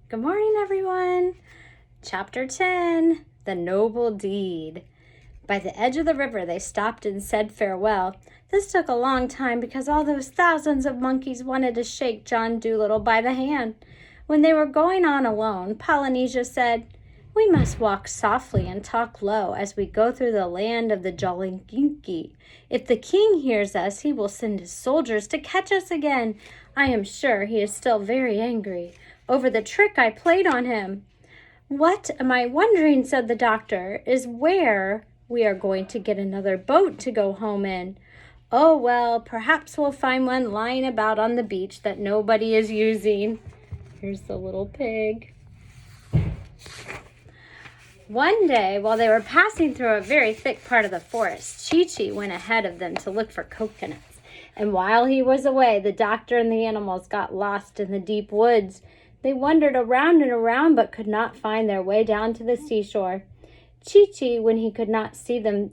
Good morning, everyone. Chapter 10, The Noble Deed. By the edge of the river, they stopped and said farewell. This took a long time because all those thousands of monkeys wanted to shake John Dolittle by the hand. When they were going on alone, Polynesia said, "We must walk softly and talk low as we go through the land of the Jolliginki. If the king hears us, he will send his soldiers to catch us again. I am sure he is still very angry over the trick I played on him." "What am I wondering," said the doctor, "is where we are going to get another boat to go home in." "Oh, well, perhaps we'll find one lying about on the beach that nobody is using." Here's the little pig. One day, while they were passing through a very thick part of the forest, Chee-Chee went ahead of them to look for coconuts. And while he was away, the doctor and the animals got lost in the deep woods. They wandered around and around, but could not find their way down to the seashore. Chee-Chee, when he could not see them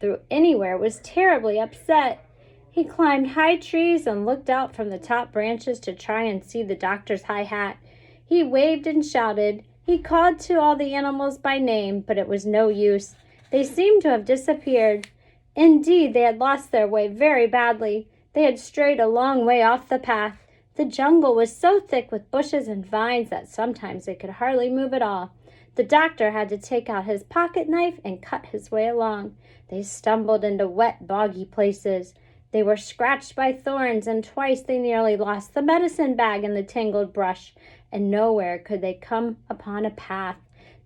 through anywhere, was terribly upset. He climbed high trees and looked out from the top branches to try and see the doctor's high hat. He waved and shouted. He called to all the animals by name, but it was no use. They seemed to have disappeared. Indeed, they had lost their way very badly. They had strayed a long way off the path. The jungle was so thick with bushes and vines that sometimes they could hardly move at all. The doctor had to take out his pocket knife and cut his way along. They stumbled into wet, boggy places. They were scratched by thorns, and twice they nearly lost the medicine bag in the tangled brush, and nowhere could they come upon a path.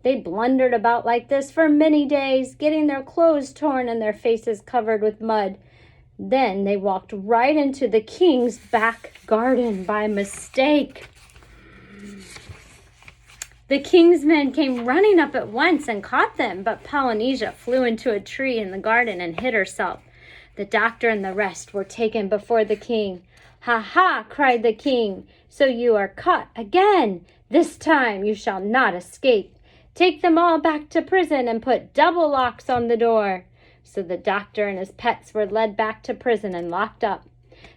They blundered about like this for many days, getting their clothes torn and their faces covered with mud. Then they walked right into the king's back garden by mistake. The king's men came running up at once and caught them, but Polynesia flew into a tree in the garden and hid herself. The doctor and the rest were taken before the king. "Ha ha!" cried the king. "So you are caught again. This time you shall not escape. Take them all back to prison and put double locks on the door." So the doctor and his pets were led back to prison and locked up.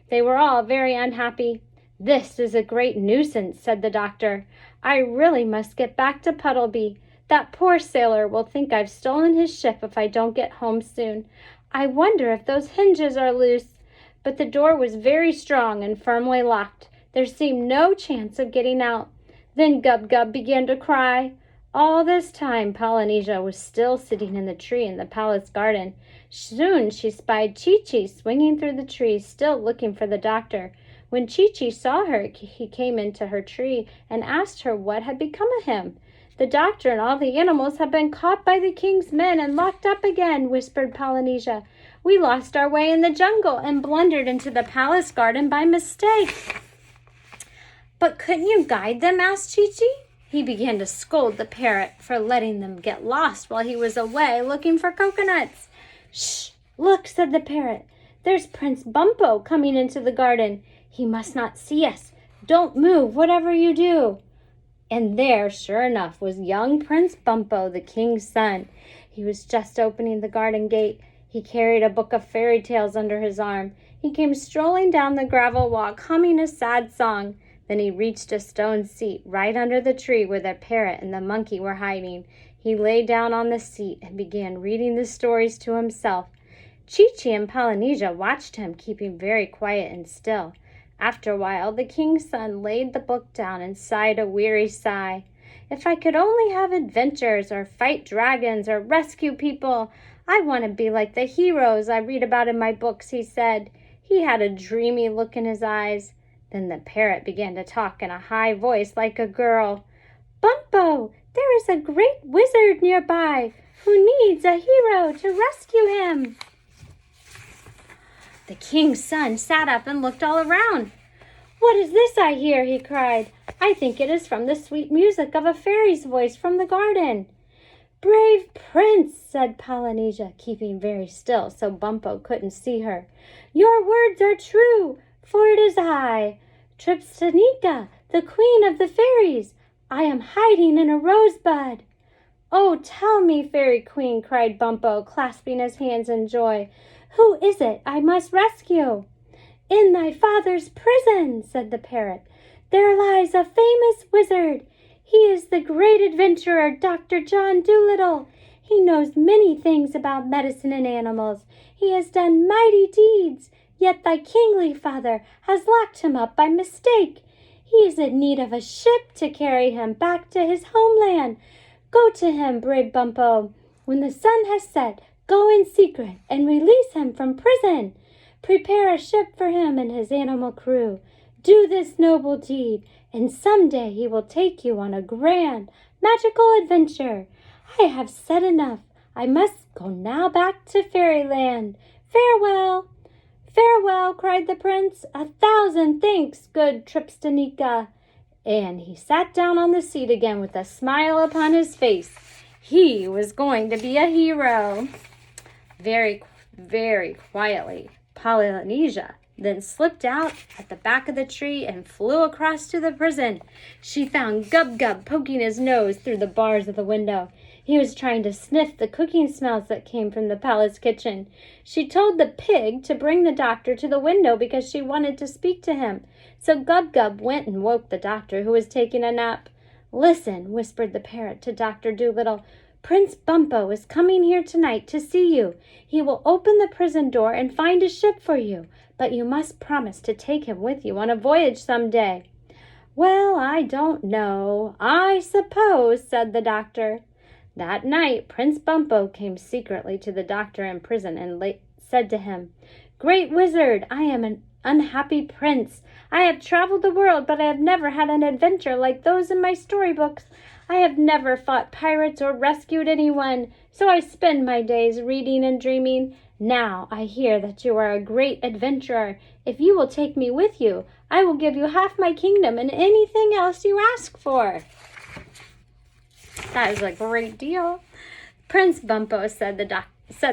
They were all very unhappy. "This is a great nuisance," said the doctor. "I really must get back to Puddleby. That poor sailor will think I've stolen his ship if I don't get home soon. I wonder if those hinges are loose." But the door was very strong and firmly locked. There seemed no chance of getting out. Then Gub-Gub began to cry. All this time Polynesia was still sitting in the tree in the palace garden. Soon she spied Chee-Chee swinging through the trees, still looking for the doctor. When Chee-Chee saw her, he came into her tree and asked her what had become of him. "The doctor and all the animals have been caught by the king's men and locked up again," whispered Polynesia. "We lost our way in the jungle and blundered into the palace garden by mistake." "But couldn't you guide them?" asked Chee-Chee. He began to scold the parrot for letting them get lost while he was away looking for coconuts. "Shh! Look," said the parrot. "There's Prince Bumpo coming into the garden. He must not see us. Don't move, whatever you do." And there, sure enough, was young Prince Bumpo, the king's son. He was just opening the garden gate. He carried a book of fairy tales under his arm. He came strolling down the gravel walk, humming a sad song. Then he reached a stone seat right under the tree where the parrot and the monkey were hiding. He lay down on the seat and began reading the stories to himself. Chee-Chee and Polynesia watched him, keeping very quiet and still. After a while, the king's son laid the book down and sighed a weary sigh. "If I could only have adventures, or fight dragons, or rescue people, I want to be like the heroes I read about in my books," he said. He had a dreamy look in his eyes. Then the parrot began to talk in a high voice like a girl. "Bumpo, there is a great wizard nearby who needs a hero to rescue him." The king's son sat up and looked all around. "What is this I hear?" he cried. "I think it is from the sweet music of a fairy's voice from the garden." "Brave prince," said Polynesia, keeping very still so Bumpo couldn't see her. "Your words are true, for it is I, Tripsanika, the queen of the fairies. I am hiding in a rosebud." "Oh, tell me, fairy queen," cried Bumpo, clasping his hands in joy. "Who is it I must rescue?" "In thy father's prison," said the parrot. "There lies a famous wizard. He is the great adventurer, Dr. John Dolittle. He knows many things about medicine and animals. He has done mighty deeds, yet thy kingly father has locked him up by mistake. He is in need of a ship to carry him back to his homeland. Go to him, brave Bumpo. When the sun has set, go in secret and release him from prison. Prepare a ship for him and his animal crew. Do this noble deed, and someday he will take you on a grand, magical adventure. I have said enough. I must go now back to fairyland. Farewell. Farewell, cried the prince. 1,000 thanks, good Tripstanika. And he sat down on the seat again with a smile upon his face. He was going to be a hero. Very, very quietly, Polynesia then slipped out at the back of the tree and flew across to the prison. She found Gub-Gub poking his nose through the bars of the window. He was trying to sniff the cooking smells that came from the palace kitchen. She told the pig to bring the doctor to the window because she wanted to speak to him. So Gub-Gub went and woke the doctor, who was taking a nap. Listen, whispered the parrot to Dr. Dolittle. Prince Bumpo is coming here tonight to see you. He will open the prison door and find a ship for you, but you must promise to take him with you on a voyage some day. Well, I don't know. I suppose, said the doctor. That night, Prince Bumpo came secretly to the doctor in prison and said to him, Great wizard, I am an unhappy prince. I have traveled the world, but I have never had an adventure like those in my storybooks. I have never fought pirates or rescued anyone, so I spend my days reading and dreaming. Now I hear that you are a great adventurer. If you will take me with you, I will give you half my kingdom and anything else you ask for. That is a great deal. Prince Bumpo, said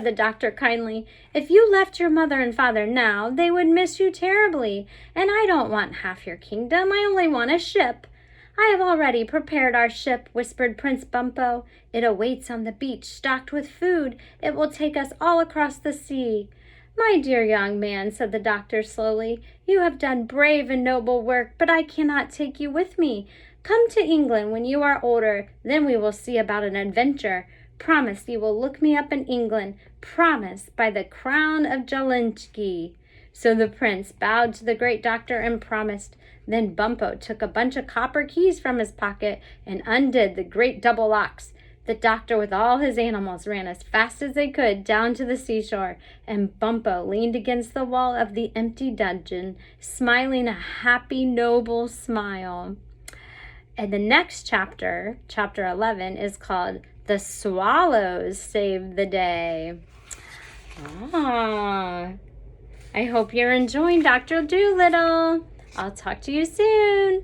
the doctor kindly, if you left your mother and father now, they would miss you terribly, and I don't want half your kingdom. I only want a ship. I have already prepared our ship, whispered Prince Bumpo. It awaits on the beach, stocked with food. It will take us all across the sea. My dear young man, said the doctor slowly, you have done brave and noble work, but I cannot take you with me. Come to England when you are older, then we will see about an adventure. Promise you will look me up in England. Promise by the crown of Jalinski. So the prince bowed to the great doctor and promised. Then Bumpo took a bunch of copper keys from his pocket and undid the great double locks. The doctor with all his animals ran as fast as they could down to the seashore, and Bumpo leaned against the wall of the empty dungeon, smiling a happy, noble smile. And the next chapter, chapter 11, is called The Swallows Saved the Day. I hope you're enjoying Dr. Dolittle. I'll talk to you soon.